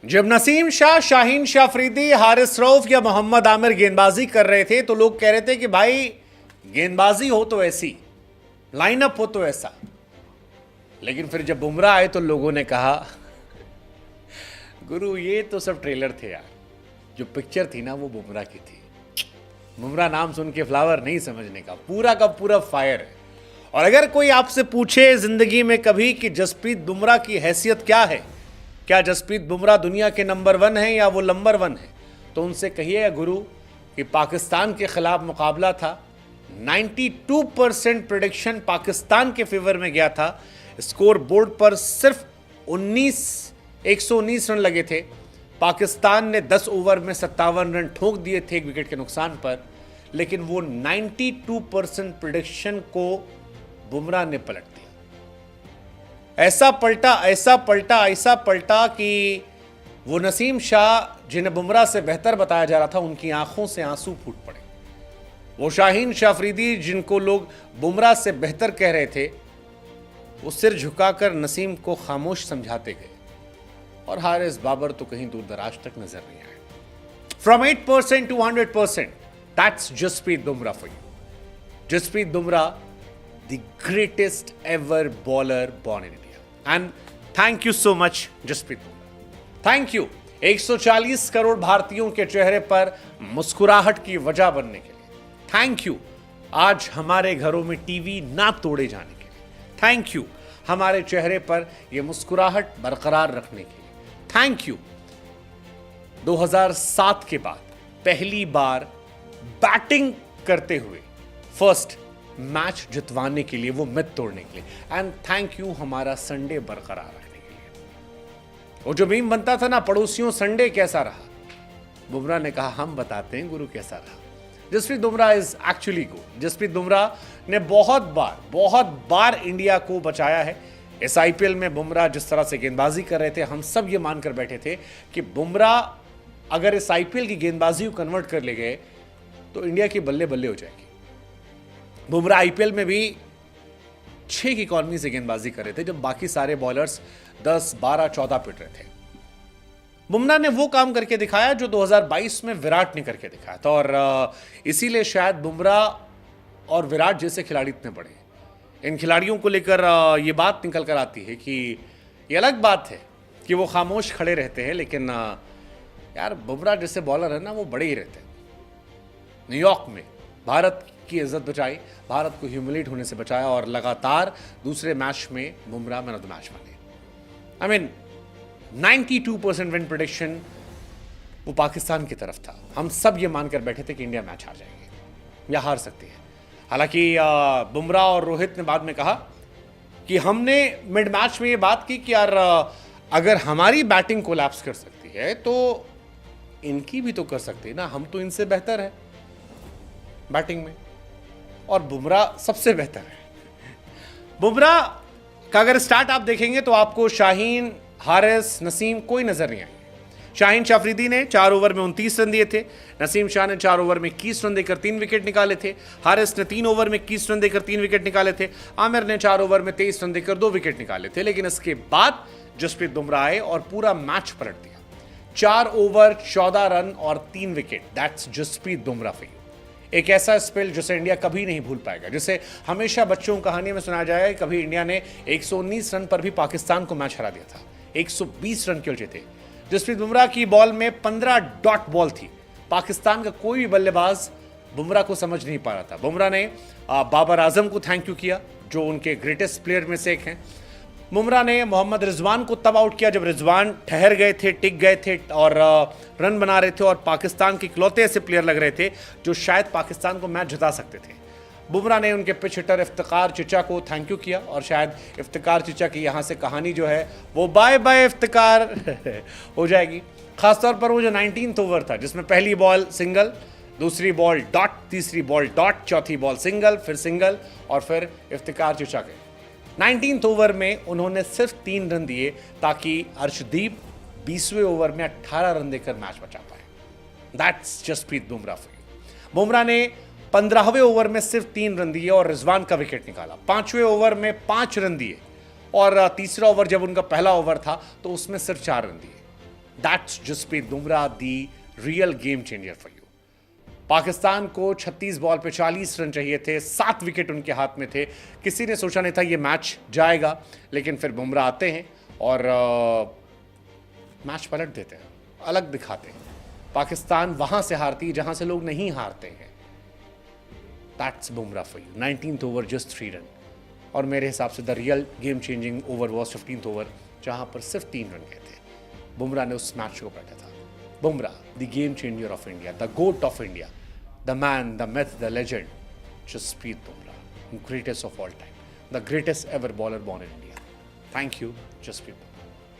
जब नसीम शाह, शाहीन शाह अफरीदी, हारिस रऊफ या मोहम्मद आमिर गेंदबाजी कर रहे थे तो लोग कह रहे थे कि भाई गेंदबाजी हो तो ऐसी, लाइनअप हो तो ऐसा। लेकिन फिर जब बुमराह आए तो लोगों ने कहा गुरु ये तो सब ट्रेलर थे यार, जो पिक्चर थी ना वो बुमराह की थी। बुमराह नाम सुन के फ्लावर नहीं समझने का पूरा फायर है। और अगर कोई आपसे पूछे जिंदगी में कभी कि जसप्रीत बुमराह की हैसियत क्या है, क्या जसप्रीत बुमराह दुनिया के नंबर 1 है या वो नंबर 1 है, तो उनसे कहिए गुरु कि पाकिस्तान के खिलाफ मुकाबला था, 92% प्रेडिक्शन पाकिस्तान के फेवर में गया था। स्कोर बोर्ड पर सिर्फ 119 रन लगे थे। पाकिस्तान ने 10 ओवर में 57 रन ठोक दिए थे एक विकेट के नुकसान पर, लेकिन वो 92% प्रेडिक्शन को बुमराह ने पलट दिया। ऐसा पलटा कि वो नसीम शाह जिन्हें बुमराह से बेहतर बताया जा रहा था, उनकी आंखों से आंसू फूट पड़े। वो शाहीन शाह अफरीदी जिनको लोग बुमराह से बेहतर कह रहे थे, वो सिर झुकाकर नसीम को खामोश समझाते गए। और हारिस बाबर तो कहीं दूर दराज तक नजर नहीं आए। From 8% to 100%, that's Jasprit Bumrah for you. Jasprit Bumrah, the greatest ever bowler born in India. And thank you so much, Jasprit Bumrah. Thank you 140 crore भारतीयों के चेहरे पर मुस्कुराहट की वजह बनने के लिए। थैंक यू आज हमारे घरों में टीवी ना तोड़े जाने के लिए। थैंक यू हमारे चेहरे पर यह मुस्कुराहट बरकरार रखने के लिए। थैंक यू 2007 के बाद पहली बार बैटिंग करते हुए फर्स्ट मैच जितवाने के लिए, वो मिथ तोड़ने के लिए। एंड थैंक यू हमारा संडे बरकरार रखने के लिए। वो जो मीम बनता था ना, पड़ोसियों संडे कैसा रहा, बुमराह ने कहा हम बताते हैं गुरु कैसा रहा। Jasprit Bumrah is actually good. Jasprit Bumrah ने बहुत बार इंडिया को बचाया है। इस आईपीएल में बुमराह जिस तरह से गेंदबाजी कर रहे थे, हम सब ये मानकर बैठे थे कि बुमराह अगर इस आईपीएल की गेंदबाजी को कन्वर्ट कर ले गए तो इंडिया की बल्ले बल्ले हो जाएगी। बुमराह आईपीएल में भी 6 की इकॉनमी से गेंदबाजी कर रहे थे, जब बाकी सारे बॉलर्स 10, 12, 14 पिट रहे थे। बुमराह ने वो काम करके दिखाया जो 2022 में विराट ने करके दिखाया था। और इसीलिए शायद बुमराह और विराट जैसे खिलाड़ी इतने बड़े हैं। इन खिलाड़ियों को लेकर ये बात निकल कर आती है कि ये अलग बात है कि वो खामोश खड़े रहते हैं, लेकिन यार बुमराह जैसे बॉलर है ना, वो बड़े ही रहते हैं। न्यूयॉर्क में भारत की इज्जत बचाई, भारत को ह्यूमिलेट होने से बचाया, और लगातार दूसरे मैच में Bumrah man of the match बने। आई मीन 92% विन प्रेडिक्शन वो पाकिस्तान की तरफ था। हम सब ये मानकर बैठे थे कि इंडिया मैच हार जाएगी या हार सकती है। हालांकि बुमराह और रोहित ने बाद में कहा कि हमने मिड मैच में ये बात की कि यार अगर हमारी बैटिंग कोलैप्स कर सकती है तो इनकी भी तो कर सकती है ना, हम तो इनसे बेहतर है बैटिंग में, और बुमराह सबसे बेहतर है। बुमराह का अगर स्टार्ट आप देखेंगे तो आपको शाहीन, हारिस, नसीम कोई नजर नहीं आएंगे। शाहीन शाह अफरीदी ने 4 ओवर में 29 रन दिए थे। नसीम शाह ने 4 ओवर में 21 रन देकर 3 विकेट निकाले थे। हारिस ने 3 ओवर में 21 रन देकर 3 विकेट निकाले थे। आमिर ने 4 ओवर में 23 रन देकर 2 विकेट निकाले थे। लेकिन इसके बाद जसप्रीत बुमराह आए और पूरा मैच पलट दिया। 4 ओवर 14 रन और 3 wicket, that's Jasprit Bumrah for you. एक ऐसा स्पेल जिसे इंडिया कभी नहीं भूल पाएगा, जिसे हमेशा बच्चों की कहानी में सुनाया जाएगा। कभी इंडिया ने 119 रन पर भी पाकिस्तान को मैच हरा दिया था। 120 रन केवल जीते। जसप्रीत बुमराह की बॉल में 15 डॉट बॉल थी। पाकिस्तान का कोई भी बल्लेबाज बुमराह को समझ नहीं पा रहा था। बुमराह ने बाबर आजम को थैंक यू किया, जो उनके ग्रेटेस्ट प्लेयर में से एक हैं। बुमराह ने मोहम्मद रिजवान को तब आउट किया जब रिजवान ठहर गए थे, टिक गए थे और रन बना रहे थे, और पाकिस्तान के इकलौते ऐसे प्लेयर लग रहे थे जो शायद पाकिस्तान को मैच जिता सकते थे। बुमराह ने उनके पिच हिटर इफ्तिकार चिचा को थैंक यू किया, और शायद इफ्तिकार चिचा की यहाँ से कहानी जो है वो बाय बाय इफ्तिकार हो जाएगी। खासतौर पर वो जो 19th ओवर था, जिसमें पहली बॉल सिंगल, दूसरी बॉल डॉट, तीसरी बॉल डॉट, चौथी बॉल सिंगल, फिर सिंगल, और फिर इफ्तिकार चिचा गए। 19th ओवर में उन्होंने सिर्फ 3 रन दिए ताकि अर्शदीप 20वें ओवर में 18 रन देकर मैच बचा पाए। That's Jasprit Bumrah for you. Bumrah ने 15वें ओवर में सिर्फ 3 रन दिए और रिजवान का विकेट निकाला। 5वें ओवर में 5 रन दिए और तीसरा ओवर जब उनका पहला ओवर था तो उसमें सिर्फ 4 रन दिए। That's Jasprit Bumrah, the real game changer for you. Pakistan को 36 बॉल पे 40 रन चाहिए थे, 7 विकेट उनके हाथ में थे। किसी ने सोचा नहीं था ये मैच जाएगा, लेकिन फिर बुमराह आते हैं और मैच पलट देते हैं, अलग दिखाते हैं। पाकिस्तान वहां से हारती है जहां से लोग नहीं हारते हैं। That's Bumrah for you. 19th over just 3 run, और मेरे हिसाब से the real game changing over was 15th over, जहां पर सिर्फ 3 रन गए थे। बुमराह ने उस मैच को पलटा था। Bumrah, the game changer of India, the goat of India, the man, the myth, the legend, Jasprit Bumrah, greatest of all time, the greatest ever bowler born in India. Thank you, Jasprit.